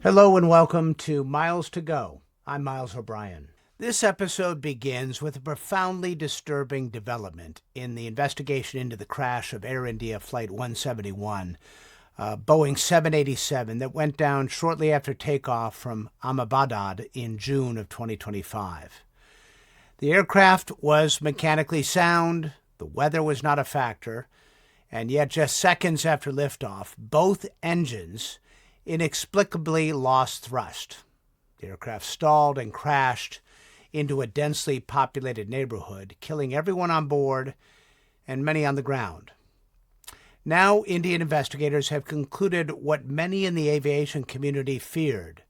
Hello and welcome to Miles to Go. I'm Miles O'Brien. This episode begins with a profoundly disturbing development in the investigation into the crash of Air India Flight 171, Boeing 787, that went down shortly after takeoff from Ahmedabad in June of 2025. The aircraft was mechanically sound, the weather was not a factor, and yet just seconds after liftoff, both engines inexplicably lost thrust. The aircraft stalled and crashed into a densely populated neighborhood, killing everyone on board and many on the ground. Now, Indian investigators have concluded what many in the aviation community feared.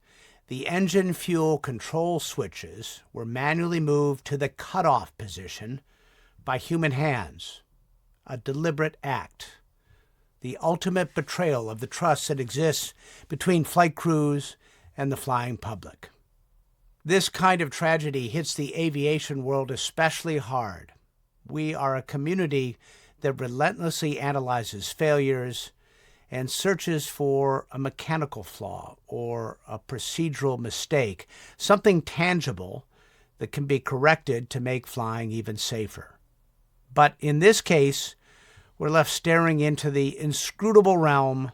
The engine fuel control switches were manually moved to the cutoff position by human hands, a deliberate act. The ultimate betrayal of the trust that exists between flight crews and the flying public. This kind of tragedy hits the aviation world especially hard. We are a community that relentlessly analyzes failures and searches for a mechanical flaw or a procedural mistake, something tangible that can be corrected to make flying even safer. But in this case, we're left staring into the inscrutable realm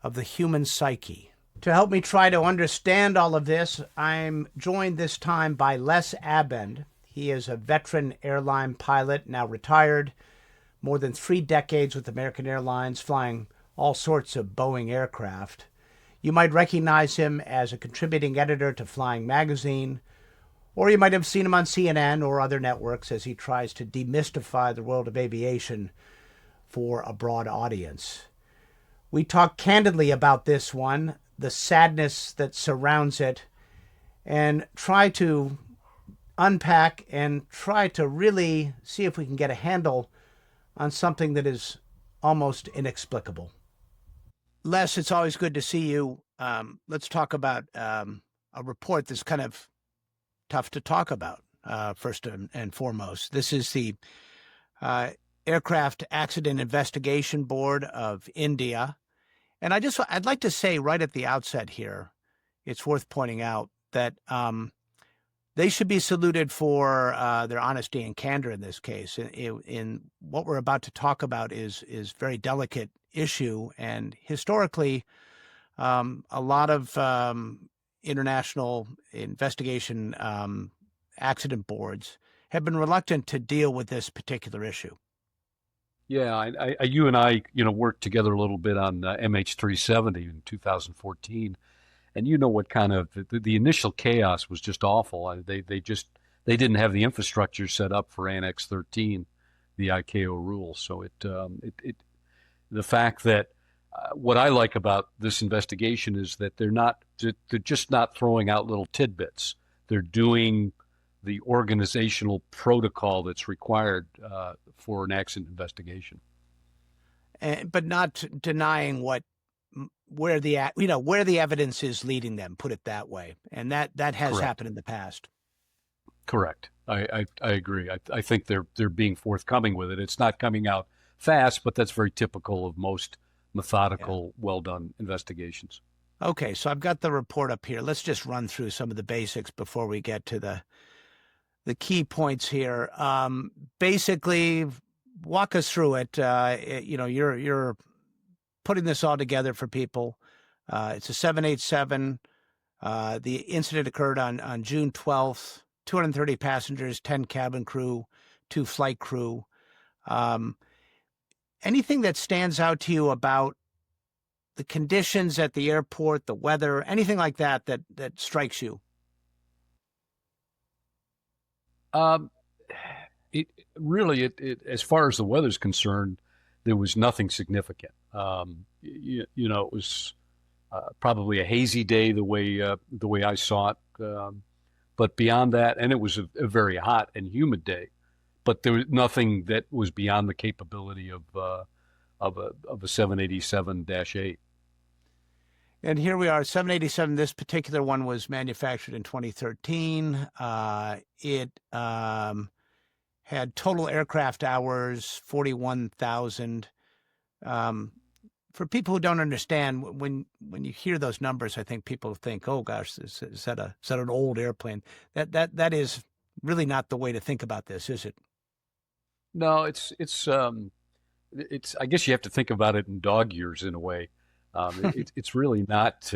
of the human psyche. To help me try to understand all of this, I'm joined this time by Les Abend. He is a veteran airline pilot, now retired, more than 3 decades with American Airlines, flying all sorts of Boeing aircraft. You might recognize him as a contributing editor to Flying Magazine, or you might have seen him on CNN or other networks as he tries to demystify the world of aviation for a broad audience. We talk candidly about this one, the sadness that surrounds it, and try to unpack and try to really see if we can get a handle on something that is almost inexplicable. Les, it's always good to see you. Let's talk about a report that's kind of tough to talk about, first and foremost. This is the Aircraft Accident Investigation Board of India. And I'd like to say right at the outset here, it's worth pointing out that they should be saluted for their honesty and candor in this case. In what we're about to talk about is very delicate issue, and historically, a lot of international investigation accident boards have been reluctant to deal with this particular issue. Yeah, you and I, worked together a little bit on MH370 in 2014, and what kind of the initial chaos was just awful. They didn't have the infrastructure set up for Annex 13, the ICAO rules. So the fact that what I like about this investigation is that they're just not throwing out little tidbits. They're doing the organizational protocol that's required for an accident investigation, but not denying where the evidence is leading them. Put it that way, and that has Correct. happened in the past. Correct. I agree. I think they're being forthcoming with it. It's not coming out fast, but that's very typical of most methodical, well done investigations. Okay, so I've got the report up here. Let's just run through some of the basics before we get to the key points here. Basically, walk us through it. You're putting this all together for people. It's a 787. The incident occurred on June 12th. 230 passengers, 10 cabin crew, 2 flight crew. Anything that stands out to you about the conditions at the airport, the weather, anything like that strikes you? It really, as far as the weather's concerned, there was nothing significant. It was probably a hazy day the way I saw it. But beyond that, and it was a very hot and humid day, but there was nothing that was beyond the capability of a 787-8. And here we are, 787. This particular one was manufactured in 2013. It had total aircraft hours, 41,000. for people who don't understand, when you hear those numbers, I think people think, "Oh gosh, is that an old airplane?" That is really not the way to think about this, is it? No, it's. I guess you have to think about it in dog years in a way. It's really not.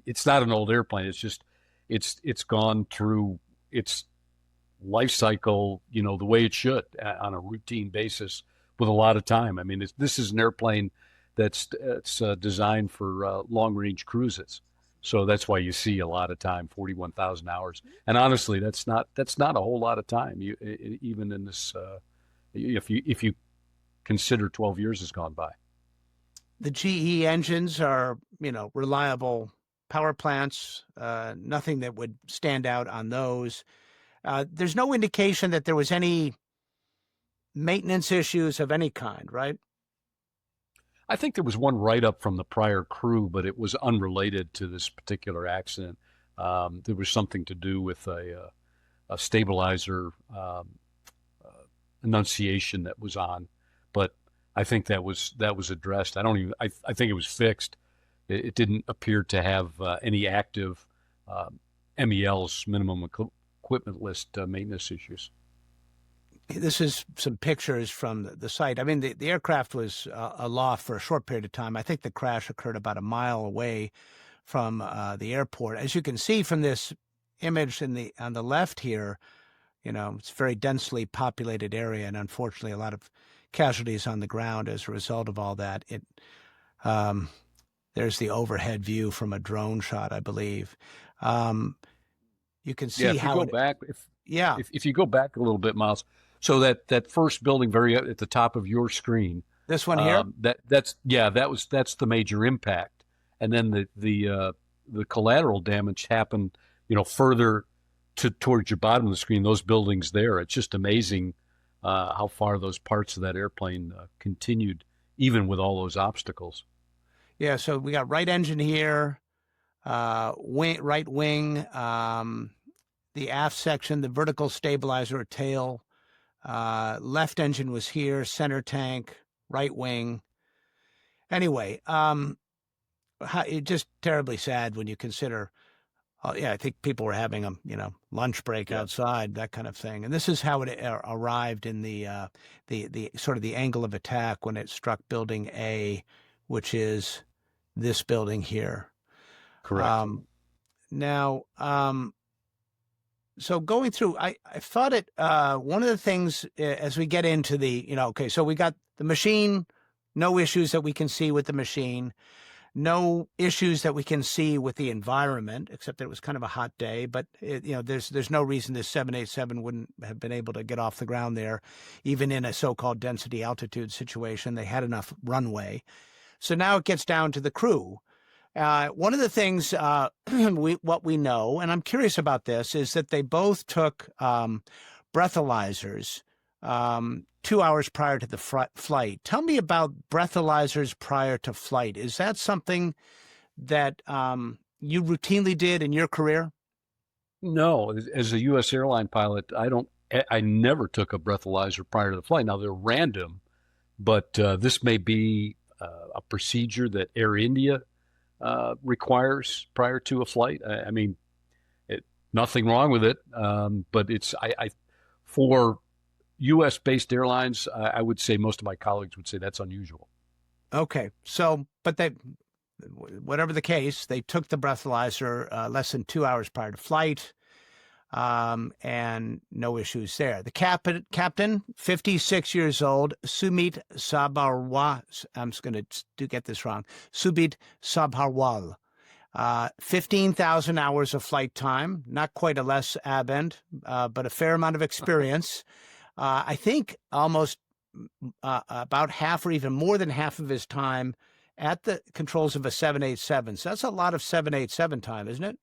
It's not an old airplane. It's just it's gone through its life cycle, the way it should on a routine basis with a lot of time. I mean, this is an airplane that's it's designed for long range cruises. So that's why you see a lot of time, 41,000 hours. And honestly, that's not a whole lot of time. Even in this, if you consider 12 years has gone by. The GE engines are, reliable power plants. Nothing that would stand out on those. There's no indication that there was any maintenance issues of any kind, right? I think there was one write-up from the prior crew, but it was unrelated to this particular accident. There was something to do with a stabilizer annunciation that was on, but I think that was addressed. I think it was fixed. It didn't appear to have any active MELs, minimum equipment list maintenance issues. This is some pictures from the site. I mean, the aircraft was aloft for a short period of time. I think the crash occurred about a mile away from the airport. As you can see from this image on the left here, it's a very densely populated area, and unfortunately, a lot of casualties on the ground as a result of all that. There's the overhead view from a drone shot, I believe. You can see if how you go back, yeah. If you go back a little bit, Miles, so that first building very at the top of your screen, this one here, that's the major impact, and then the collateral damage happened, further towards your bottom of the screen. Those buildings there, it's just amazing how far those parts of that airplane continued, even with all those obstacles. Yeah, so we got right engine here, right wing, the aft section, the vertical stabilizer or tail. Left engine was here, center tank, right wing. Anyway, it's just terribly sad when you consider. I think people were having a lunch break outside, that kind of thing. And this is how it arrived in the sort of the angle of attack when it struck building A, which is this building here. Correct. Now, so going through, I thought it, one of the things as we get into okay, so we got the machine, no issues that we can see with the machine, no issues that we can see with the environment, except that it was kind of a hot day, but there's no reason this 787 wouldn't have been able to get off the ground there, even in a so-called density altitude situation. They had enough runway. So now it gets down to the crew. One of the things what we know, and I'm curious about this, is that they both took breathalyzers 2 hours prior to the flight. Tell me about breathalyzers prior to flight. Is that something that you routinely did in your career? No, as a U.S. airline pilot, I never took a breathalyzer prior to the flight. Now they're random, but this may be a procedure that Air India requires prior to a flight. I mean, nothing wrong with it, but it's for U.S. based airlines, I would say most of my colleagues would say that's unusual. Okay, so but whatever the case, they took the breathalyzer less than 2 hours prior to flight, and no issues there. The captain, 56 years old, Sumit Sabharwal. I'm just going to get this wrong. Sumit Sabharwal. 15,000 hours of flight time, not quite a Les Abend, but a fair amount of experience. I think almost about half or even more than half of his time at the controls of a 787. So that's a lot of 787 time, isn't it?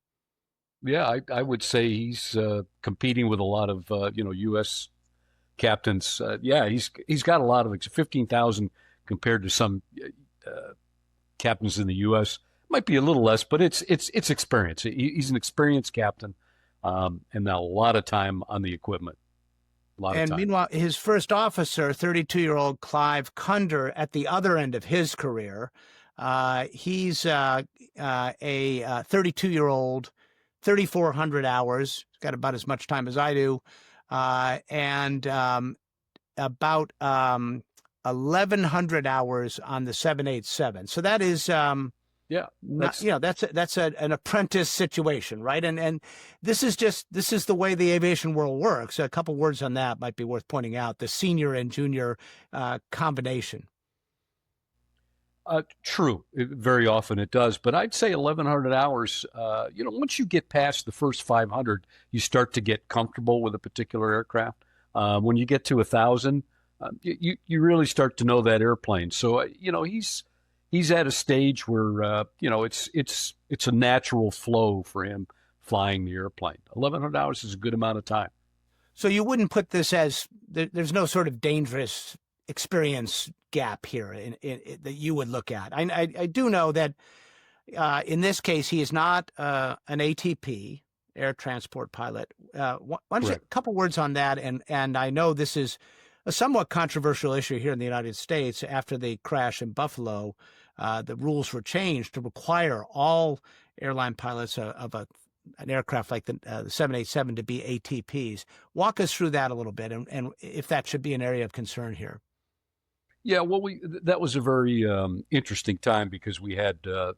Yeah, I would say he's competing with a lot of U.S. captains. He's got a lot of 15,000 compared to some captains in the U.S. Might be a little less, but it's experience. He's an experienced captain, and a lot of time on the equipment. A lot of And time. meanwhile, his first officer, 32-year-old Clive Cunder, at the other end of his career, he's a 32-year-old, 3,400 hours. He's got about as much time as I do, and about 1,100 hours on the 787. So that is Yeah, not, that's an apprentice situation, right? And this is the way the aviation world works. A couple words on that might be worth pointing out: the senior and junior combination. true. Very often it does, but I'd say 1,100 hours. Once you get past the first 500, you start to get comfortable with a particular aircraft. When you get to 1,000, you really start to know that airplane. So he's at a stage where it's a natural flow for him flying the airplane. 1,100 hours is a good amount of time. So you wouldn't put this as there's no sort of dangerous experience gap here that you would look at. I do know that in this case he is not an ATP, air transport pilot. Why don't you, a couple words on that? And I know this is a somewhat controversial issue here in the United States. After the crash in Buffalo, the rules were changed to require all airline pilots of an aircraft like the 787 to be ATPs. Walk us through that a little bit, and if that should be an area of concern here. Yeah, well, that was a very interesting time because we had the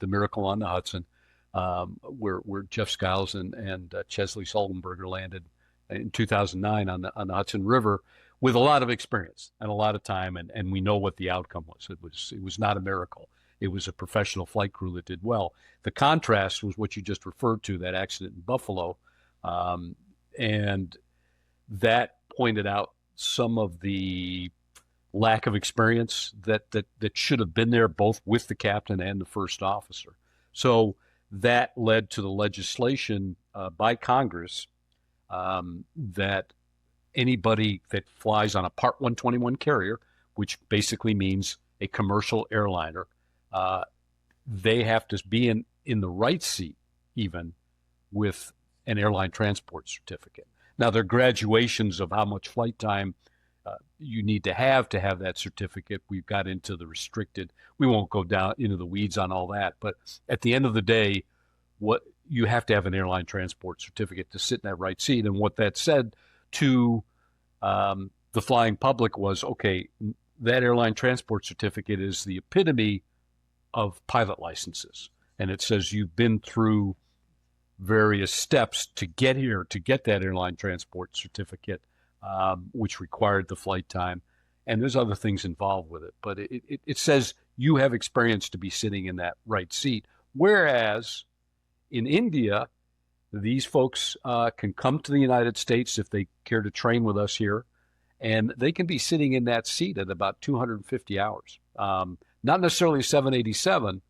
Miracle on the Hudson, where Jeff Skiles and Chesley Sullenberger landed in 2009 on the Hudson River with a lot of experience and a lot of time, and we know what the outcome was. It was not a miracle. It was a professional flight crew that did well. The contrast was what you just referred to, that accident in Buffalo, and that pointed out some of the lack of experience that should have been there, both with the captain and the first officer. So that led to the legislation by Congress that anybody that flies on a Part 121 carrier, which basically means a commercial airliner, they have to be in the right seat even with an airline transport certificate. Now, there are graduations of how much flight time you need to have that certificate. We've got into the restricted. We won't go down into the weeds on all that. But at the end of the day, what you have to have an airline transport certificate to sit in that right seat. And what that said to the flying public was, okay, that airline transport certificate is the epitome of pilot licenses. And it says you've been through various steps to get here, to get that airline transport certificate, which required the flight time. And there's other things involved with it. But it says you have experience to be sitting in that right seat. Whereas in India, these folks can come to the United States if they care to train with us here, and they can be sitting in that seat at about 250 hours. Not necessarily a 787,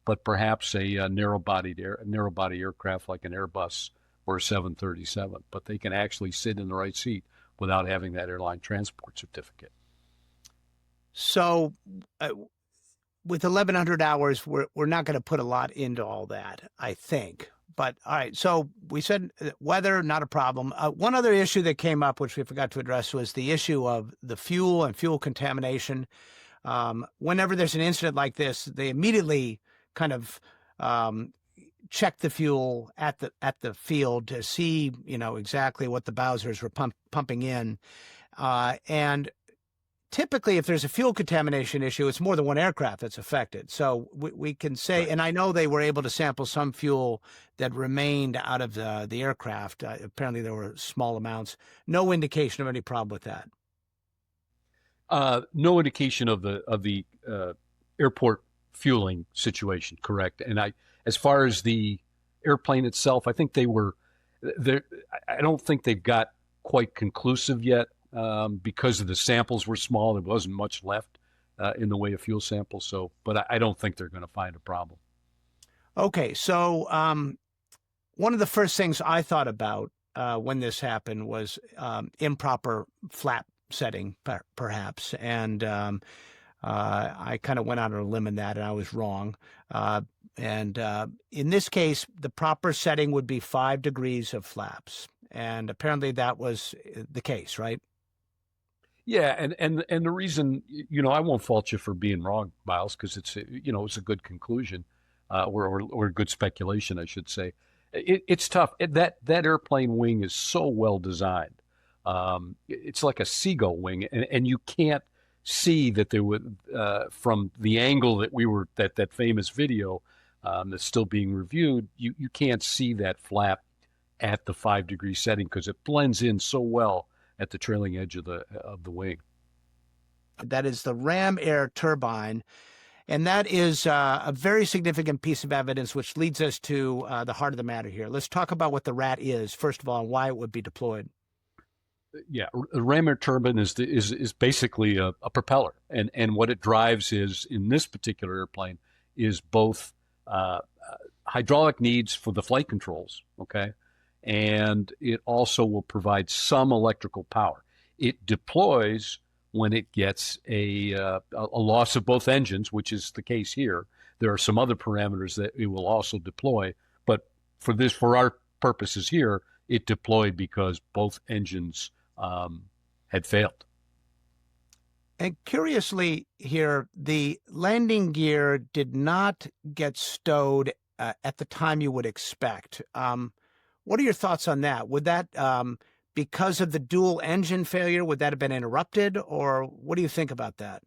but perhaps a narrow-body aircraft like an Airbus or a 737. But they can actually sit in the right seat without having that airline transport certificate. So with 1,100 hours, we're not going to put a lot into all that, I think. But all right, so we said weather, not a problem. One other issue that came up, which we forgot to address, was the issue of the fuel and fuel contamination. Whenever there's an incident like this, they immediately kind of check the fuel at the field to see, exactly what the Bowsers were pumping in. And typically, if there's a fuel contamination issue, it's more than one aircraft that's affected. So we can say, right. And I know they were able to sample some fuel that remained out of the aircraft. Apparently, there were small amounts. No indication of any problem with that. No indication of the airport fueling situation, correct. And as far as the airplane itself, I think they were there. I don't think they've got quite conclusive yet because of the samples were small. There wasn't much left in the way of fuel samples. So, but I don't think they're going to find a problem. Okay, so one of the first things I thought about when this happened was improper flap setting, perhaps, and I kind of went out on a limb in that, and I was wrong. And in this case, the proper setting would be 5 degrees of flaps. And apparently that was the case, right? Yeah, and the reason, I won't fault you for being wrong, Miles, because it's a good conclusion, or good speculation, I should say. It's tough. That airplane wing is so well designed. It's like a seagull wing, and you can't see that there would from the angle that famous video that's still being reviewed. You can't see that flap at the 5-degree setting because it blends in so well at the trailing edge of the wing. That is the ram air turbine. And that is a very significant piece of evidence, which leads us to the heart of the matter here. Let's talk about what the RAT is, first of all, and why it would be deployed. Yeah, a ram air turbine is basically a propeller, and what it drives is, in this particular airplane, is both hydraulic needs for the flight controls, okay, and it also will provide some electrical power. It deploys when it gets a loss of both engines, which is the case here. There are some other parameters that it will also deploy, but for our purposes here, it deployed because both engines had failed. And curiously here, the landing gear did not get stowed at the time you would expect. What are your thoughts on that? Would that, because of the dual engine failure, would that have been interrupted, or what do you think about that?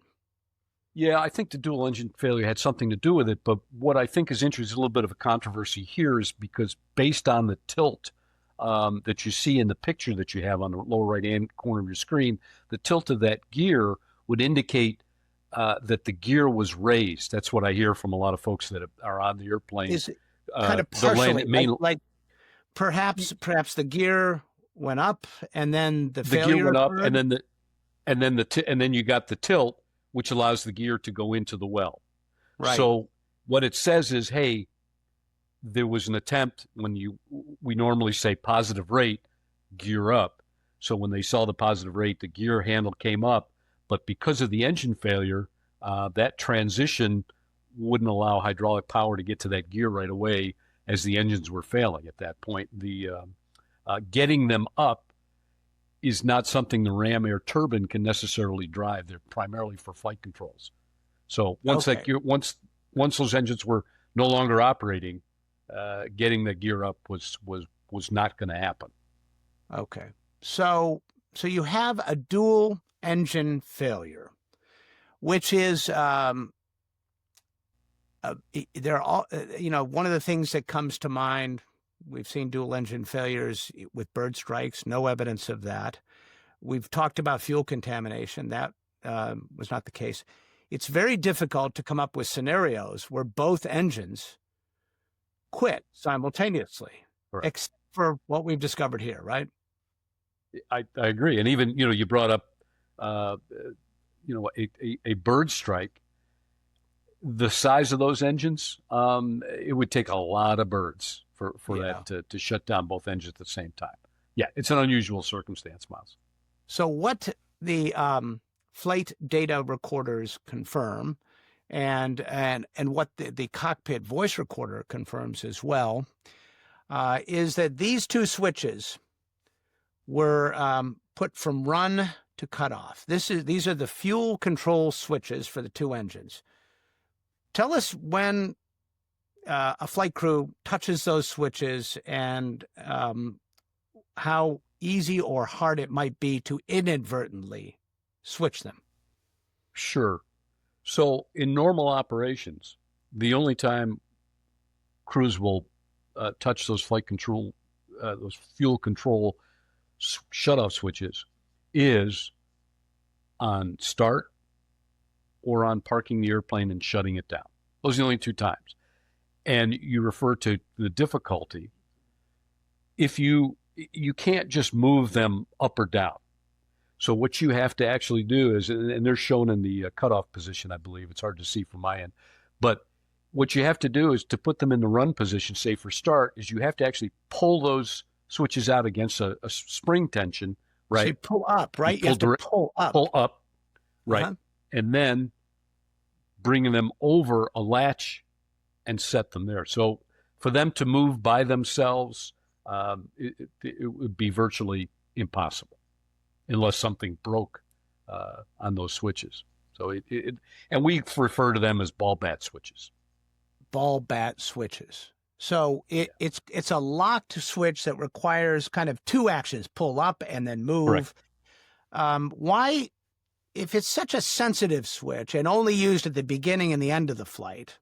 Yeah, I think the dual engine failure had something to do with it, but what I think is interesting, a little bit of a controversy here, is because based on the tilt that you see in the picture that you have on the lower right-hand corner of your screen, the tilt of that gear would indicate that the gear was raised. That's what I hear from a lot of folks that are on the airplane. Is it kind of partially, like perhaps the gear went up and then the failure gear went up, occurred? and then you got the tilt, which allows the gear to go into the well. Right. So what it says is, hey, there was an attempt we normally say positive rate, gear up. So when they saw the positive rate, the gear handle came up, but because of the engine failure, that transition wouldn't allow hydraulic power to get to that gear right away as the engines were failing at that point. The getting them up is not something the ram air turbine can necessarily drive. They're primarily for flight controls. So once those engines were no longer operating, getting the gear up was not going to happen. Okay. So you have a dual engine failure, which is they're all one of the things that comes to mind. We've seen dual engine failures with bird strikes, no evidence of that. We've talked about fuel contamination. That was not the case. It's very difficult to come up with scenarios where both engines quit simultaneously, Right. except for what we've discovered here, right? I agree. And even, you brought up, a bird strike. The size of those engines, it would take a lot of birds for that to shut down both engines at the same time. Yeah, it's an unusual circumstance, Miles. So what the flight data recorders confirm, and what the cockpit voice recorder confirms as well, is that these two switches were put from run to cutoff. These are the fuel control switches for the two engines. Tell us when a flight crew touches those switches and how easy or hard it might be to inadvertently switch them. Sure. So in normal operations, the only time crews will touch those those fuel control shutoff switches is on start or on parking the airplane and shutting it down. Those are the only two times. And you refer to the difficulty. If you can't just move them up or down. So what you have to actually do is, and they're shown in the cutoff position, I believe. It's hard to see from my end. But what you have to do is to put them in the run position, say for start, is you have to actually pull those switches out against a spring tension, right? So you pull up, right? You have to pull up. Pull up, right? Uh-huh. And then bringing them over a latch and set them there. So for them to move by themselves, it would be virtually impossible unless something broke on those switches. So and we refer to them as ball bat switches. Ball bat switches. So it's a locked switch that requires kind of two actions: pull up and then move. Why, if it's such a sensitive switch and only used at the beginning and the end of the flight,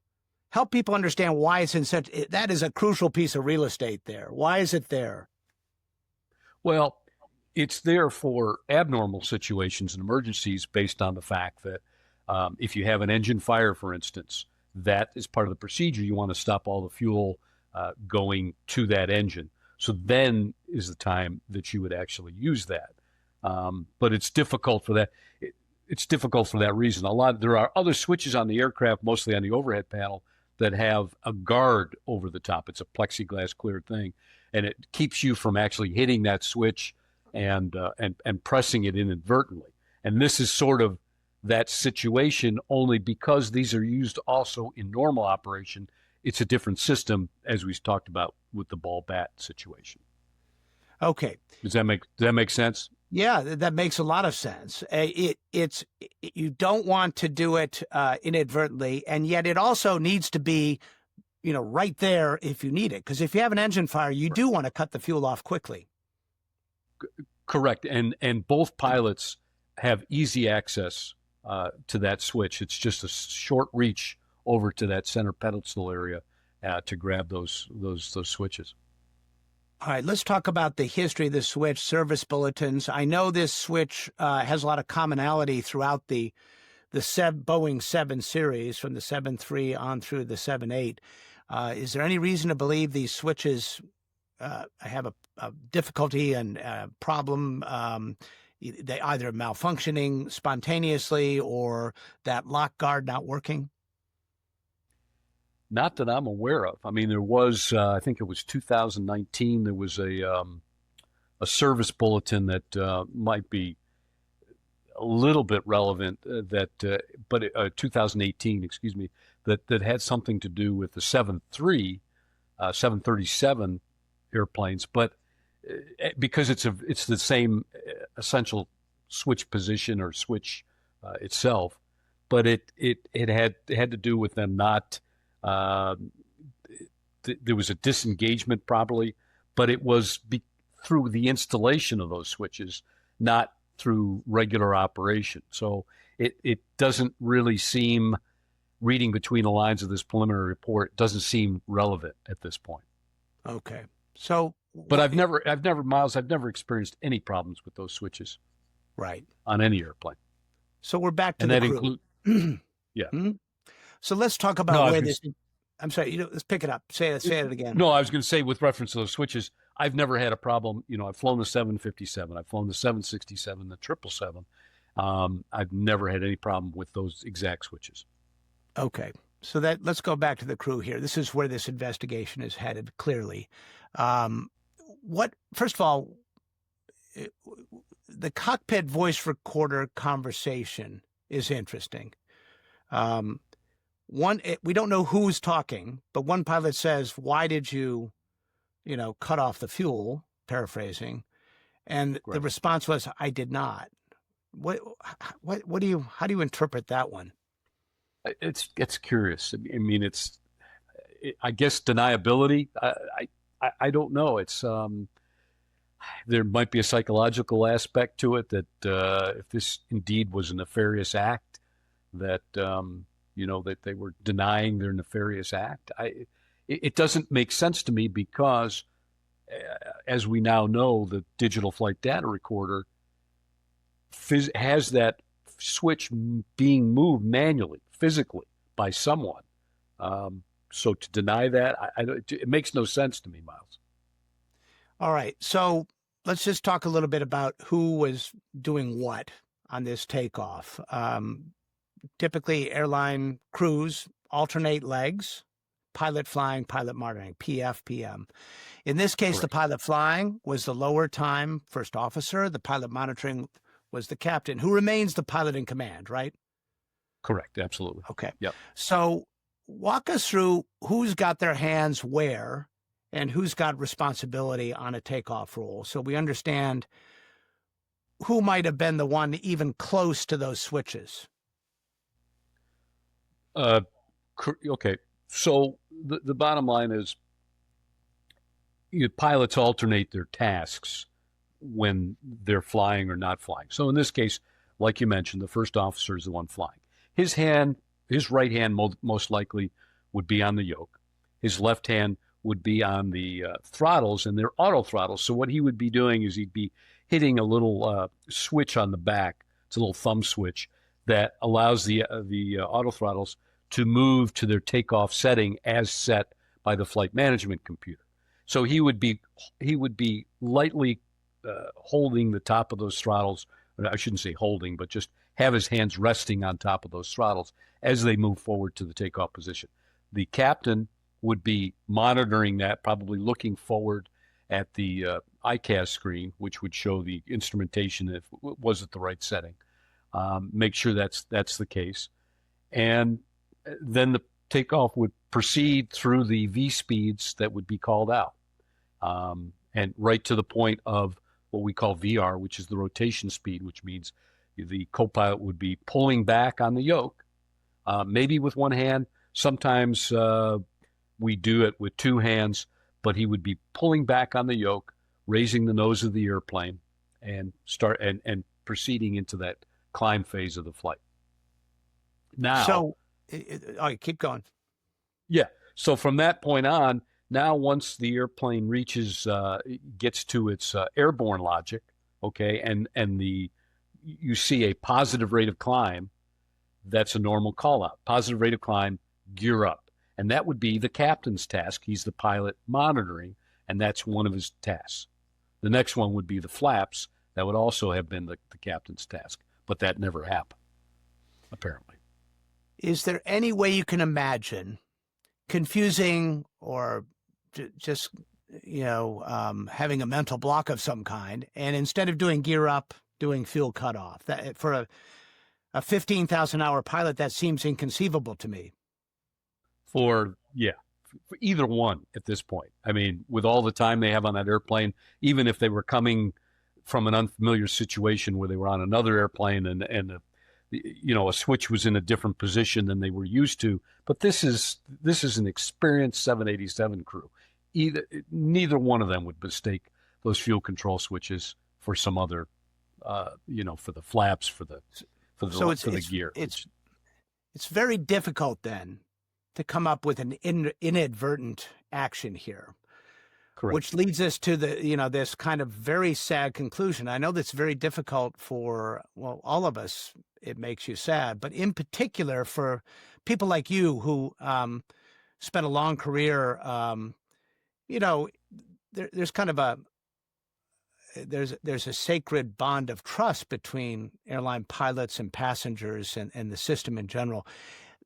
help people understand why it's in such, that is a crucial piece of real estate there. Why is it there? Well, it's there for abnormal situations and emergencies based on the fact that if you have an engine fire, for instance, that is part of the procedure. You want to stop all the fuel going to that engine. So then is the time that you would actually use that. But it's difficult for that. It's difficult for that reason. There are other switches on the aircraft, mostly on the overhead panel, that have a guard over the top. It's a plexiglass clear thing, and it keeps you from actually hitting that switch and pressing it inadvertently. And this is sort of that situation, only because these are used also in normal operation. It's a different system, as we talked about with the ball bat situation. Okay. Does that make sense? Yeah, that makes a lot of sense. You don't want to do it inadvertently, and yet it also needs to be, right there if you need it. Because if you have an engine fire, you do want to cut the fuel off quickly. Correct, and both pilots have easy access to that switch. It's just a short reach over to that center pedestal area to grab those switches. All right, let's talk about the history of the switch, service bulletins. I know this switch has a lot of commonality throughout the Boeing 7 series, from the 7.3 on through the 7.8. Is there any reason to believe these switches have a difficulty and problem? They either malfunctioning spontaneously or that lock guard not working? Not that I'm aware of. I mean, there was, I think it was 2019, there was a service bulletin that might be a little bit relevant, but 2018, excuse me, that had something to do with the 7.3, 737 airplanes, but because it's the same essential switch position or switch itself, but it had to do with them not. There was a disengagement probably, but it was through the installation of those switches, not through regular operation. So it doesn't really seem, reading between the lines of this preliminary report, doesn't seem relevant at this point. Okay. So, but I've never, Miles, I've never experienced any problems with those switches. Right. On any airplane. So we're back to and the that crew. Yeah. Mm-hmm. So let's talk about where this. I'm sorry. Let's pick it up. Say it again. No, I was going to say, with reference to those switches, I've never had a problem. I've flown the 757, I've flown the 767, the 777. I've never had any problem with those exact switches. Okay. So let's go back to the crew here. This is where this investigation is headed, clearly. First of all, the cockpit voice recorder conversation is interesting. We don't know who's talking, but one pilot says, "Why did you, cut off the fuel?" Paraphrasing, and Right. The response was, "I did not." How do you interpret that one? It's curious. I mean, I guess deniability. I don't know. It's there might be a psychological aspect to it that if this indeed was a nefarious act, that that they were denying their nefarious act. It doesn't make sense to me because, as we now know, the digital flight data recorder has that switch being moved manually, physically, by someone. So to deny that, it makes no sense to me, Miles. All right. So let's just talk a little bit about who was doing what on this takeoff. Typically, airline crews alternate legs, pilot flying, pilot monitoring, PF, PM. In this case, Correct. The pilot flying was the lower time first officer. The pilot monitoring was the captain, who remains the pilot in command, right? Correct. Absolutely. Okay. Yep. So walk us through who's got their hands where and who's got responsibility on a takeoff rule. So we understand who might have been the one even close to those switches. Okay. So the bottom line is pilots alternate their tasks when they're flying or not flying. So in this case, like you mentioned, the first officer is the one flying. His right hand most likely would be on the yoke. His left hand would be on the throttles, and they're auto throttles. So what he would be doing is he'd be hitting a little switch on the back. It's a little thumb switch that allows the auto throttles to move to their takeoff setting as set by the flight management computer. So he would be lightly holding the top of those throttles. I shouldn't say holding, but just have his hands resting on top of those throttles as they move forward to the takeoff position. The captain would be monitoring that, probably looking forward at the ICAS screen, which would show the instrumentation if it was at the right setting. Make sure that's the case. And then the takeoff would proceed through the V speeds that would be called out. And right to the point of what we call VR, which is the rotation speed, which means the co-pilot would be pulling back on the yoke, maybe with one hand. Sometimes we do it with two hands, but he would be pulling back on the yoke, raising the nose of the airplane, and proceeding into that climb phase of the flight. Now, all right, keep going. Yeah. So from that point on, now once the airplane gets to its airborne logic, okay, and you see a positive rate of climb, that's a normal call out. Positive rate of climb, gear up. And that would be the captain's task. He's the pilot monitoring, and that's one of his tasks. The next one would be the flaps. That would also have been the captain's task, but that never happened, apparently. Is there any way you can imagine confusing or just, having a mental block of some kind, and instead of doing gear up, doing fuel cutoff? That for a 15,000-hour pilot, that seems inconceivable to me. For either one at this point. I mean, with all the time they have on that airplane, even if they were coming from an unfamiliar situation where they were on another airplane and a switch was in a different position than they were used to. But this is an experienced 787 crew. Neither one of them would mistake those fuel control switches for some other, for the flaps, for the gear. It's very difficult then to come up with an inadvertent action here. Correct. Which leads us to this kind of very sad conclusion. I know that's very difficult for, all of us. It makes you sad, but in particular for people like you who spent a long career, there's kind of there's a sacred bond of trust between airline pilots and passengers and the system in general.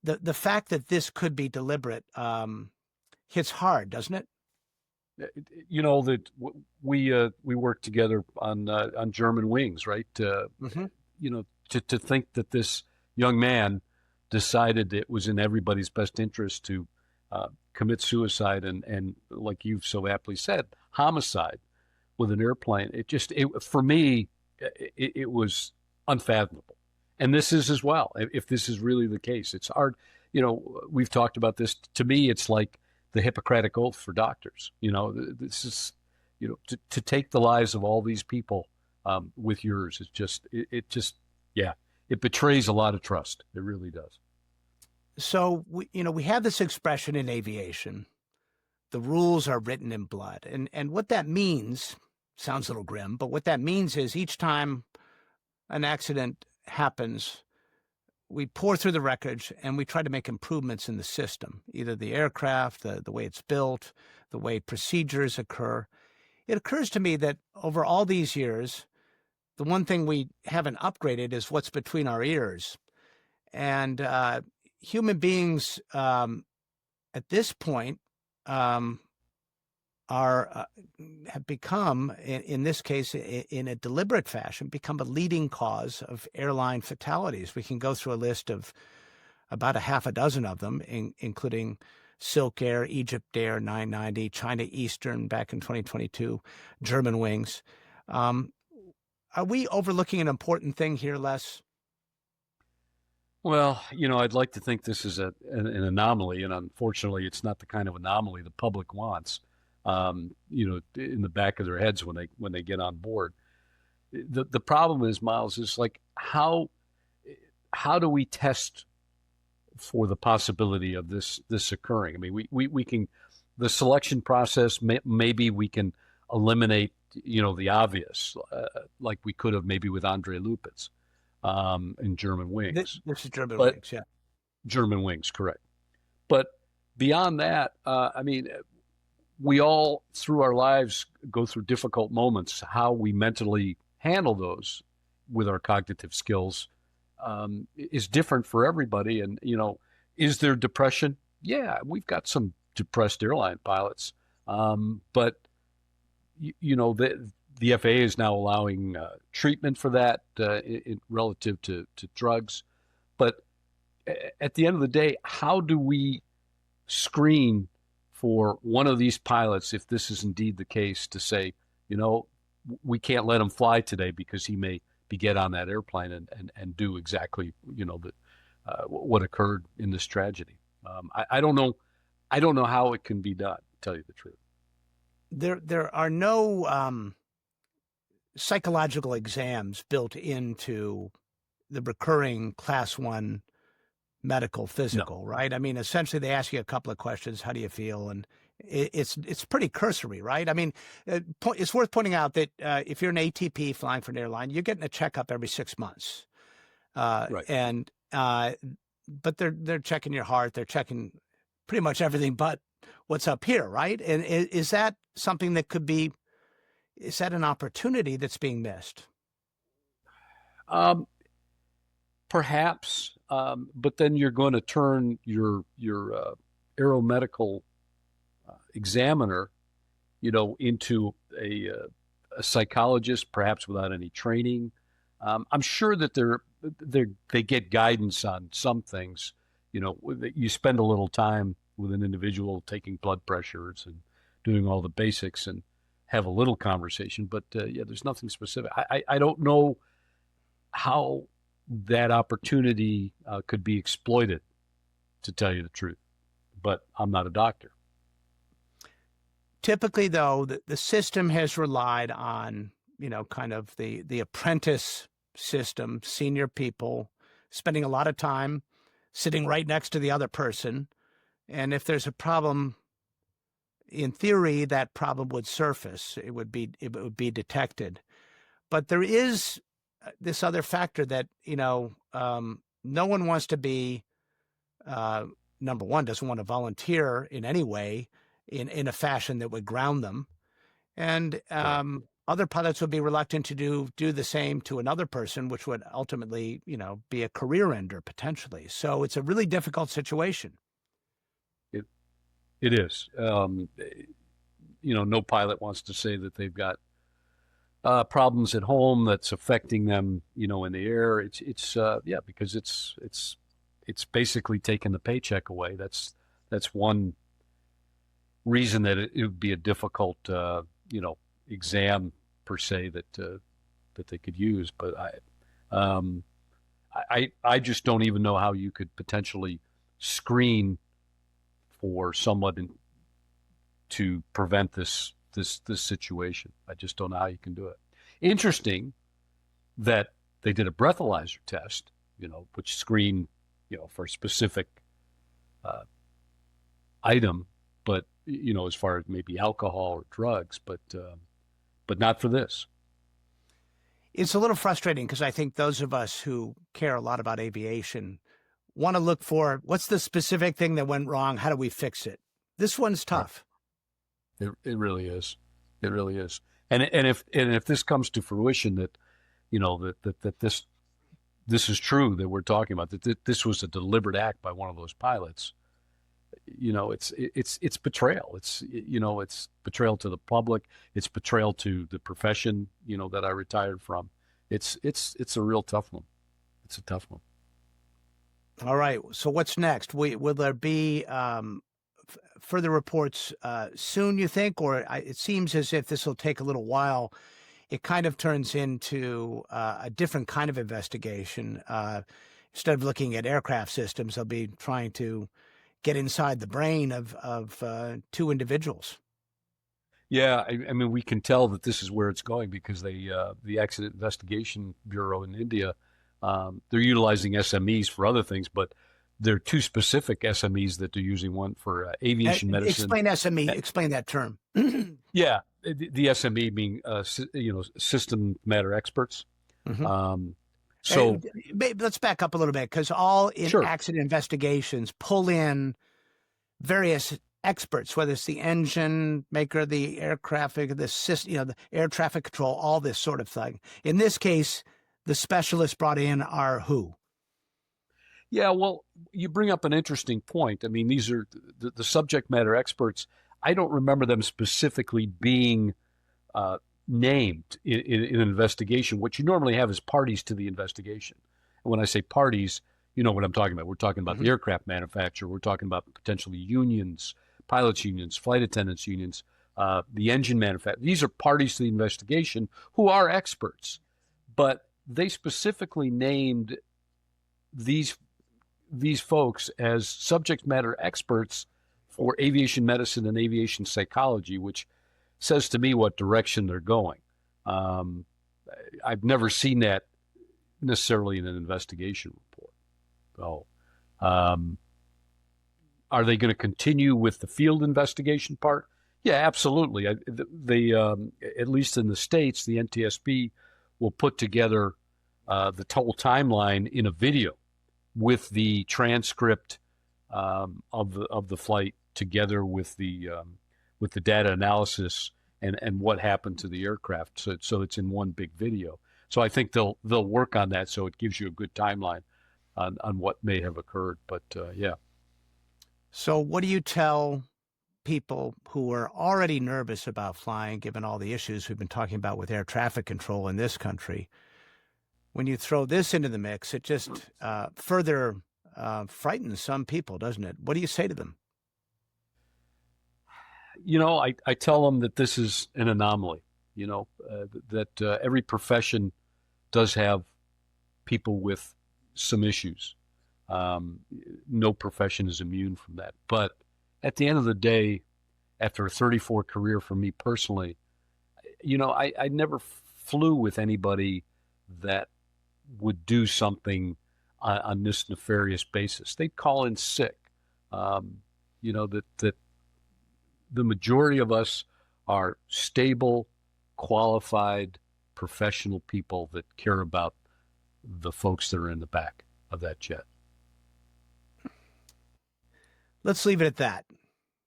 The fact that this could be deliberate hits hard, doesn't it? That we worked together on German wings, right? Mm-hmm. To think that this young man decided it was in everybody's best interest to commit suicide and like you've so aptly said, homicide with an airplane. For me, it was unfathomable. And this is as well. If this is really the case, it's hard. We've talked about this. To me, it's like the Hippocratic Oath for doctors. This is, to take the lives of all these people with yours. It betrays a lot of trust. It really does. So we have this expression in aviation: the rules are written in blood, and what that means sounds a little grim, but what that means is each time an accident happens, we pour through the wreckage and we try to make improvements in the system, either the aircraft, the way it's built, the way procedures occur. It occurs to me that over all these years, the one thing we haven't upgraded is what's between our ears. And human beings at this point have become, in this case, in a deliberate fashion, become a leading cause of airline fatalities. We can go through a list of about a half a dozen of them, including Silk Air, Egypt Air 990, China Eastern back in 2022, German Wings. Are we overlooking an important thing here, Les? Well, I'd like to think this is an anomaly, and unfortunately, it's not the kind of anomaly the public wants. In the back of their heads when they get on board. The problem is, Miles, is like how do we test for the possibility of this occurring? I mean, we can the selection process. Maybe we can eliminate the obvious, like we could have maybe with Andre Lupitz in German Wings. This is German But Wings, yeah. German Wings, correct. But beyond that, I mean, we all through our lives go through difficult moments. How we mentally handle those with our cognitive skills is different for everybody. And, is there depression? Yeah, we've got some depressed airline pilots. But, the FAA is now allowing treatment for that relative to drugs. But at the end of the day, how do we screen for one of these pilots, if this is indeed the case, to say, we can't let him fly today because he may get on that airplane and do exactly, what occurred in this tragedy. I don't know. I don't know how it can be done, to tell you the truth. There are no psychological exams built into the recurring Class 1 medical physical, No. right? I mean, essentially they ask you a couple of questions. How do you feel? And it's pretty cursory, right? I mean, it's worth pointing out that if you're an ATP flying for an airline, you're getting a checkup every 6 months. Right. And but they're checking your heart, they're checking pretty much everything but what's up here, right? And is that something that could be? Is that an opportunity that's being missed? Perhaps, but then you're going to turn your aeromedical examiner, into a psychologist, perhaps without any training. I'm sure that they get guidance on some things. You spend a little time with an individual taking blood pressures and doing all the basics and have a little conversation. But yeah, there's nothing specific. I don't know how that opportunity could be exploited, to tell you the truth. But I'm not a doctor. Typically, though, the system has relied on, kind of the apprentice system, senior people spending a lot of time sitting right next to the other person. And if there's a problem, in theory, that problem would surface. It would be detected. But there is this other factor that, no one wants to be, number one, doesn't want to volunteer in any way in a fashion that would ground them. And other pilots would be reluctant to do the same to another person, which would ultimately, be a career ender potentially. So it's a really difficult situation. It is. No pilot wants to say that they've got problems at home that's affecting them, in the air. It's because it's basically taking the paycheck away. That's one reason that it would be a difficult, exam per se that they could use. But I just don't even know how you could potentially screen for someone to prevent this situation. I just don't know how you can do it. Interesting that they did a breathalyzer test, which screened, for a specific item, but as far as maybe alcohol or drugs, but not for this. It's a little frustrating because I think those of us who care a lot about aviation want to look for what's the specific thing that went wrong? How do we fix it? This one's tough. It really is. It really is. And if this comes to fruition, that that this is true, that we're talking about, that this was a deliberate act by one of those pilots, it's betrayal. It's betrayal to the public. It's betrayal to the profession, that I retired from. It's a real tough one. It's a tough one. All right. So what's next? Will there be further reports soon, you think? Or it seems as if this will take a little while. It kind of turns into a different kind of investigation. Instead of looking at aircraft systems, they'll be trying to get inside the brain of two individuals. Yeah, I mean, we can tell that this is where it's going because the Accident Investigation Bureau in India, they're utilizing SMEs for other things, but there are two specific SMEs that they're using. One for aviation medicine. Explain SME. Explain that term. Yeah, the SME being system matter experts. Mm-hmm. So let's back up a little bit, because all in accident investigations pull in various experts, whether it's the engine maker, the aircraft, the system, the air traffic control, all this sort of thing. In this case, the specialists brought in are who? Yeah, well, you bring up an interesting point. I mean, these are the subject matter experts. I don't remember them specifically being named in an investigation. What you normally have is parties to the investigation. And when I say parties, you know what I'm talking about. We're talking about the aircraft manufacturer. We're talking about potentially unions, pilots unions, flight attendants unions, the engine manufacturer. These are parties to the investigation who are experts. But they specifically named these folks as subject matter experts for aviation medicine and aviation psychology, which says to me what direction they're going. I've never seen that necessarily in an investigation report. So, are they going to continue with the field investigation part? Yeah, absolutely. They at least in the States, the NTSB will put together the total timeline in a video with the transcript of the flight, together with the data analysis and what happened to the aircraft. So it's in one big video. So I think they'll work on that, so it gives you a good timeline on what may have occurred. But yeah. So what do you tell people who are already nervous about flying, given all the issues we've been talking about with air traffic control in this country? When you throw this into the mix, it just further frightens some people, doesn't it? What do you say to them? I tell them that this is an anomaly, that every profession does have people with some issues. No profession is immune from that. But at the end of the day, after a 34 career for me personally, I never flew with anybody that would do something on this nefarious basis. They'd call in sick. That the majority of us are stable, qualified, professional people that care about the folks that are in the back of that jet. Let's leave it at that.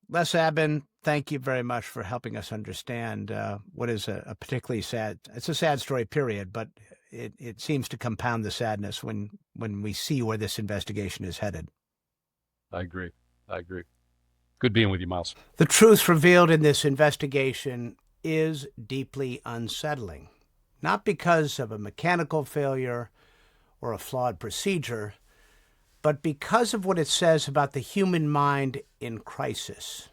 Les Abend, thank you very much for helping us understand what is a particularly sad, it's a sad story, period, but it seems to compound the sadness when we see where this investigation is headed. I agree. Good being with you, Miles. The truth revealed in this investigation is deeply unsettling, not because of a mechanical failure or a flawed procedure, but because of what it says about the human mind in crisis.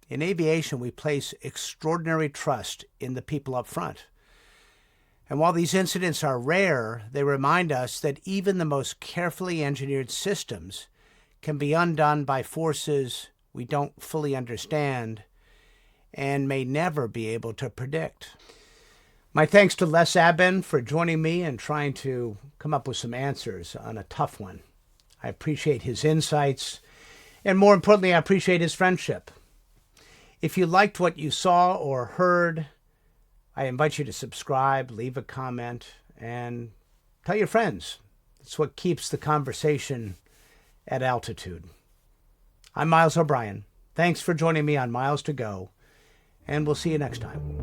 In aviation, we place extraordinary trust in the people up front. And while these incidents are rare, they remind us that even the most carefully engineered systems can be undone by forces we don't fully understand and may never be able to predict. My thanks to Les Abend for joining me and trying to come up with some answers on a tough one. I appreciate his insights, and more importantly, I appreciate his friendship. If you liked what you saw or heard, I invite you to subscribe, leave a comment, and tell your friends. It's what keeps the conversation at altitude. I'm Miles O'Brien. Thanks for joining me on Miles to Go, and we'll see you next time.